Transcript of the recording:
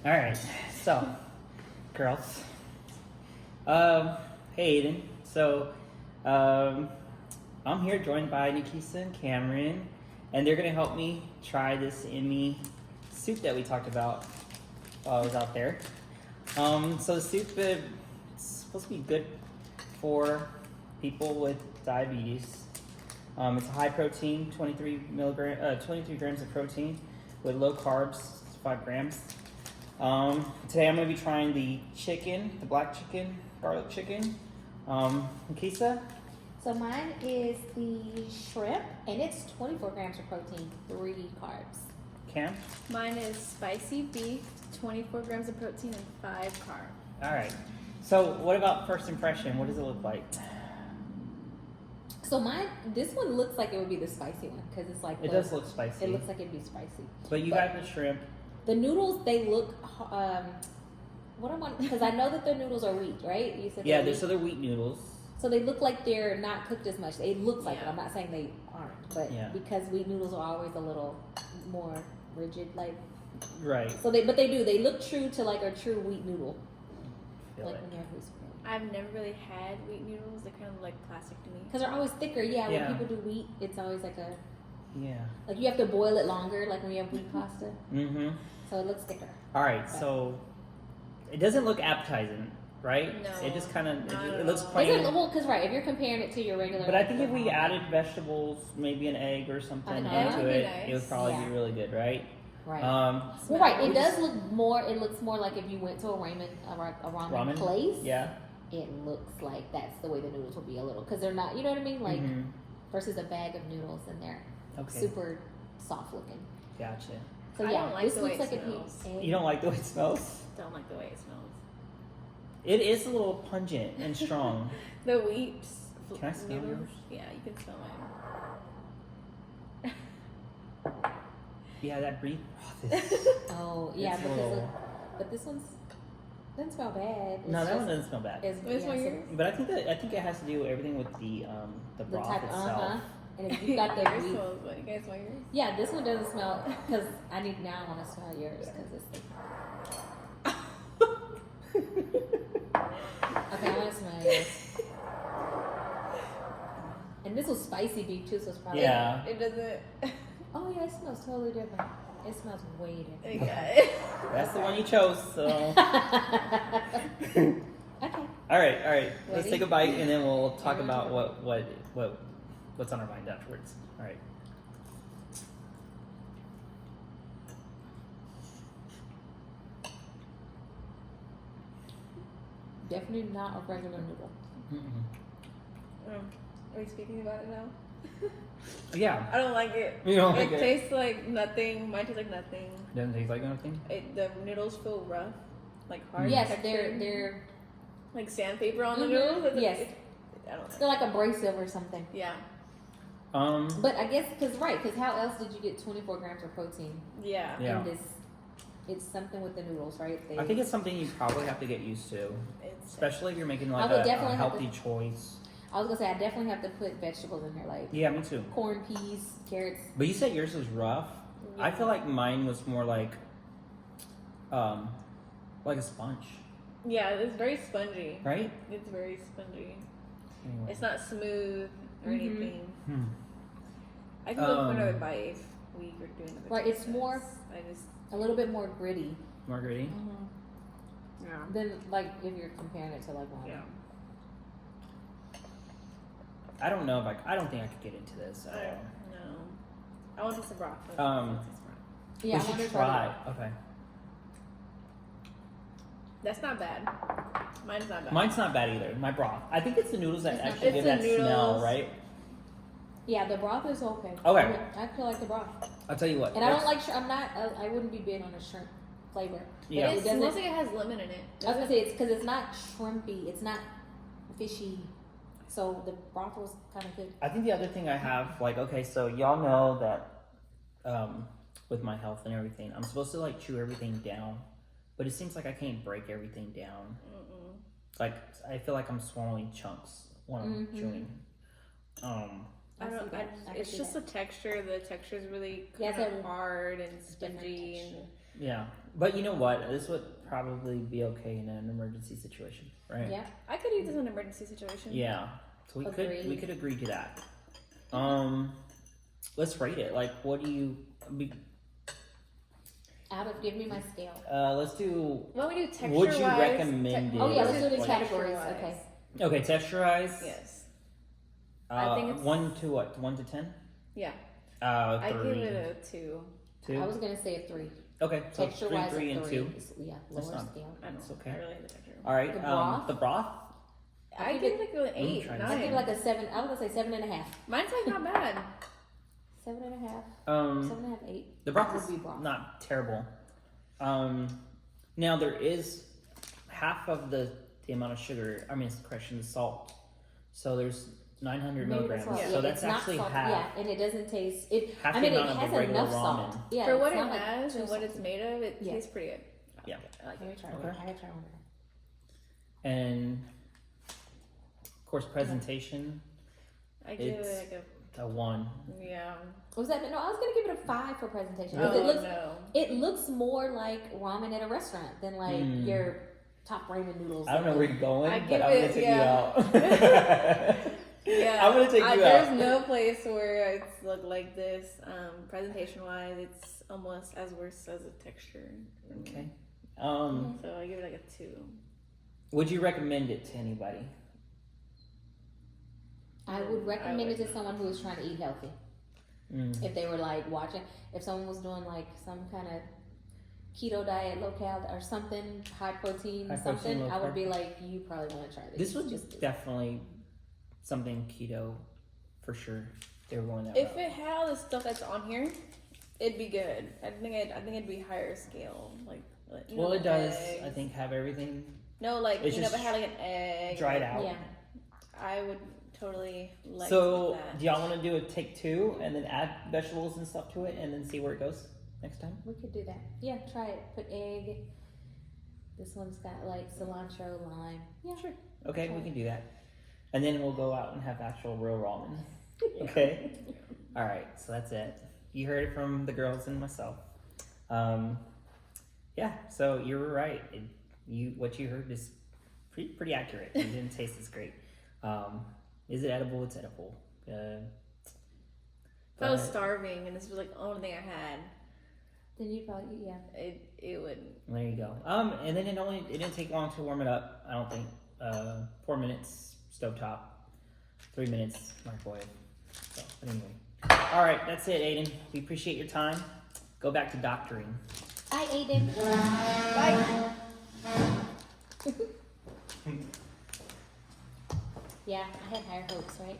All right, so girls, hey Aiden. So, I'm here joined by Nikisa and Cameron, and they're gonna help me try this IMMI soup that we talked about while I was out there. So the soup is supposed to be good for people with diabetes. It's a high protein, 23 grams of protein, with low carbs, 5 grams. Today I'm going to be trying the chicken, the black chicken, garlic chicken. Nikisa? So mine is the shrimp, and it's 24 grams of protein, 3 carbs. Cam? Mine is spicy beef, 24 grams of protein and 5 carbs. All right. So what about first impression? What does it look like? So this one looks like it would be the spicy one because it's like It does look spicy. It looks like it'd be spicy. But you got the shrimp. The noodles, they look. Because I know that the noodles are wheat, right? You said Yeah, they're wheat noodles. So they look like they're not cooked as much. It looks like it. Yeah. I'm not saying they aren't, but Yeah. because wheat noodles are always a little more rigid, like. Right. So they look true to like a true wheat noodle. Feel Like it. when they're wheat noodles. I've never really had wheat noodles. They kind of look like plastic to me. Because they're always thicker. Yeah, Yeah. when people do wheat, it's always like Yeah. like you have to boil it longer, like when you have wheat pasta. Mm-hmm. So it looks thicker. All right, so it doesn't look appetizing, right? No, It just kind of not it at looks all. plain. Because if you're comparing it to your regular. But I think if we added vegetables, maybe an egg or something Uh-huh. into That would be it, it would nice. probably Yeah. be really good, right? Right. Well, Well, right. we It does just- look more. It looks more like if you went to a ramen place. Yeah. It looks like that's the way the noodles would be a little because they're not. You know what I mean? Like Mhm. versus a bag of noodles and they're Okay. super soft looking. Gotcha. So I yeah, don't like this the looks way like it a smells. egg. You don't like the way it smells? Don't like the way it smells. It is a little pungent and strong. The wheat Can I smell noodles. yours? Yeah, you can smell mine. Yeah, that beef broth is. Oh yeah, It's a because little- but this one's doesn't smell bad. No, that one just- doesn't smell bad. Which one yours? But I think it has to do everything with the broth type. itself. And if you got the Yours wheat. smells what? You guys smell yours? Yeah, this one doesn't smell because I want to smell yours because it's. Okay, I want to smell yours. And this was spicy beef too, so it's probably. Yeah. It doesn't. Oh yeah, it smells totally different. It smells way different. Yeah. That's the one you chose. So. Okay. All right. Let's Ready? take a bite and then we'll talk about what's on our mind afterwards. All right. Definitely not a regular noodle. Mm-mm. Are we speaking about it now? Yeah. I don't like it. You don't like It it? tastes like nothing. Mine tastes like nothing. Doesn't taste like anything. The noodles feel rough, like hard. Yes, texture. they're like sandpaper on the Mhm. noodles. It's Yes. I don't know. they're like abrasive or something. Yeah. But I guess because how else did you get 24 grams of protein Yeah. Yeah. in this? It's something with the noodles, right? I think it's something you probably have to get used to, It's especially if you're making I like would a definitely have healthy choice. I was gonna say I definitely have to put vegetables in here, like Yeah, me too. corn, peas, carrots. But you said yours was rough. I Yeah. feel like mine was more like a sponge, Yeah, it's very spongy. right? It's very spongy. Anyway. It's not smooth or Mhm. anything. Hmm. I can go for another Um, bite if we were doing another Right, it's taste more- test. I just A little bit more gritty Marguerite. yeah. than like if you're comparing it to like one. Yeah. I don't know if I don't think I could get into this. No. I want this broth. Um, Yeah, I we want should to try. Okay. That's not bad. Mine's not bad. Mine's not bad either. My broth. I think it's the noodles that It's not- actually it's give the that smell, noodles. right? Yeah, the broth is okay. Okay. I feel like the broth, I'll tell you what. and I don't like. I'm not. I wouldn't be big on a shrimp flavor. But Yeah. it It doesn't. smells like it has lemon in it. I was gonna say it's because it's not shrimpy. It's not fishy. So the broth was kind of good. I think the other thing I have, like, okay, so y'all know that with my health and everything, I'm supposed to like chew everything down, but it seems like I can't break everything down. Mm-mm. Like I feel like I'm swallowing chunks when I'm Mhm. chewing. I don't. see that. I can It's see just that. the texture. The texture is really Yeah, kind it's of hard and spongy, texture. and Yeah, but you know what? This would probably be okay in an emergency situation, right? Yeah. I could eat this in an emergency situation. Yeah. So we Agreed. could agree to that. Let's rate it. Like, what do you? Give me my scale. Let's do. What would we do texture Would you wise? recommend it? Oh yeah, let's do the Like- categories. Texture-wise. Okay. Okay, texturize. Yes. I think it's- 1 to what? 1 to 10? Yeah. 3. I give it a 2. 2. I was gonna say a 3. Okay, so Texture 3, wise, 3, a and 3. 2. Yeah, That's lower not- scale. I don't It's know. okay. I really like the texture. All right. The broth? The broth. I give give it- it like an 8, try this. 9. I give it like a 7. I was gonna say 7.5. Mine's like not bad. 7.5. 7.5, 8. The broth Would is be broth. not terrible. Now there is half of the amount of sugar. I mean, correction, the salt. So there's 900 Maybe milligrams. that's right. So Yeah, that's it's not actually salt. half. Yeah, and it doesn't taste. It. Half I the mean, it amount of has the regular enough salt. ramen. Yeah, For what it's it not like has too and what it's salty. made of, it Yeah. tastes pretty good. Yeah. I like Let me it. try Okay. one. I gotta try one. And of course, presentation. I give It's- it like A 1. yeah. What was that? No, I was gonna give it a 5 for presentation. Oh, Because no. it looks more like ramen at a restaurant than like your top ramen noodles. I don't know where you're going, I but give I'm gonna it- take yeah. you out. Yeah, I'm gonna take you There's out. no place where it's look like this. Presentation wise, it's almost as worse as a texture. Okay. So I give it like a 2. Would you recommend it to anybody? I would recommend it would. to someone who is trying to eat healthy. Mm. If they were like watching, if someone was doing like some kind of keto diet, low cal or something, high protein, High protein, something, low I would carb. be like, you probably want to try this. This was just definitely something keto for sure. They were going that If route. it had all the stuff that's on here, it'd be good. I think it'd be higher scale. Like you know, Well, it does. eggs. I think have everything No, like It's you know, if just it had like an egg, dried out. yeah. I would totally like So, that. do y'all want to do a take 2 and then add vegetables and stuff to it, and then see where it goes next time? We could do that. Yeah, try it. Put egg. This one's got like cilantro, lime. Yeah, sure. Okay, we Sure. can do that, and then we'll go out and have actual real ramen. Okay. All right. So that's it. You heard it from the girls and myself. Yeah. So you were right. What you heard is pretty accurate. It didn't taste as great. Is it edible? It's edible. If I was but- starving and this was like the only thing I had, Then you probably yeah. it would. There you go. And then it didn't take long to warm it up. I don't think. 4 minutes stovetop, 3 minutes microwave. So, but anyway. All right, that's it, Aiden. We appreciate your time. Go back to doctoring. I ate it. Bye. Yeah, I had higher hopes, right?